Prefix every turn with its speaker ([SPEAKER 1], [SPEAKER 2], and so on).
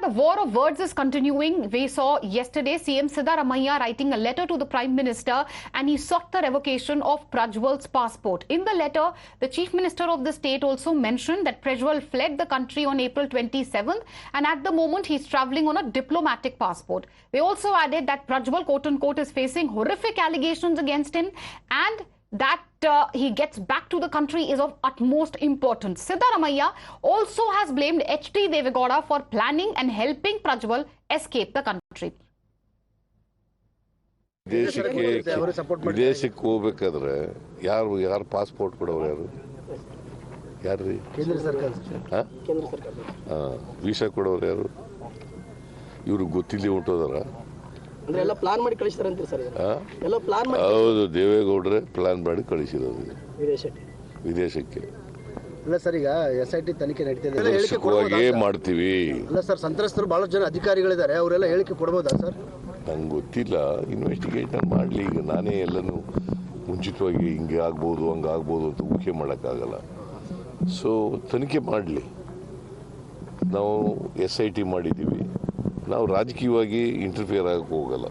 [SPEAKER 1] the war of words is continuing. We saw yesterday CM Siddaramaiah writing a letter to the Prime Minister and he sought the revocation of Prajwal's passport. In the letter, the Chief Minister of the state also mentioned that Prajwal fled the country on April 27th and at the moment he's travelling on a diplomatic passport. They also added that Prajwal, quote-unquote, is facing horrific allegations against him and that he gets back to the country is of utmost importance. Siddaramaiah also has blamed H.D. Devegowda for planning and helping Prajwal escape the country.
[SPEAKER 2] ವಿದೇಶಕ್ಕೆ ಹೋಗಬೇಕಾದ್ರೆ ಯಾರು passport ಕೊಡೋರು ಯಾರು
[SPEAKER 3] ಕೇಂದ್ರ ಸರ್ಕಾರ
[SPEAKER 2] visa ಕೊಡೋರು ಯಾರು ಇವ್ರಿಗೆ ಗೊತ್ತಿಲ್ಲ ಹೊಂಟೋದಾರ
[SPEAKER 3] ಎಲ್ಲ ಪ್ಲಾನ್ ಮಾಡಿ ಕಳಿಸ್ತಾರೆ ಅಂತೀರಿ ಸರ್ ಎಲ್ಲ ಪ್ಲಾನ್ ಮಾಡಿ
[SPEAKER 2] ಹೌದು ದೇವೇಗೌಡರೇ ಪ್ಲಾನ್ ಮಾಡಿ ಕಳಿಸಿರೋದು ವಿದೇಶಕ್ಕೆ
[SPEAKER 3] ಅಲ್ಲ ಸರ್ ಈಗ SIT ತನಿಖೆ ನಡೀತಿದೆ
[SPEAKER 2] ಮಾಡ್ತೀವಿ
[SPEAKER 3] ಅಲ್ಲ ಸರ್ ಸಂತ್ರಸ್ತರು ಬಹಳ ಜನ ಅಧಿಕಾರಿಗಳಿದ್ದಾರೆ ಅವರೆಲ್ಲ ಹೇಳಿಕೆ ಕೊಡಬಹುದಾ ಸರ್
[SPEAKER 2] ನಂಗೆ ಗೊತ್ತಿಲ್ಲ ಇನ್ವೆಸ್ಟಿಗೇಷನ್ ಮಾಡಲಿ ಈಗ ನಾನೇ ಎಲ್ಲನೂ ಮುಂಚಿತವಾಗಿ ಹಿಂಗೆ ಆಗ್ಬೋದು ಹಂಗೆ ಆಗ್ಬೋದು ಅಂತ ಊಹೆ ಮಾಡೋಕ್ಕಾಗಲ್ಲ ಸೊ ತನಿಖೆ ಮಾಡಲಿ ನಾವು SIT ಮಾಡಿದ್ದೀವಿ ನಾವು ರಾಜಕೀಯವಾಗಿ ಇಂಟರ್ಫಿಯರ್ ಆಗಕ್ಕೆ ಹೋಗಲ್ಲ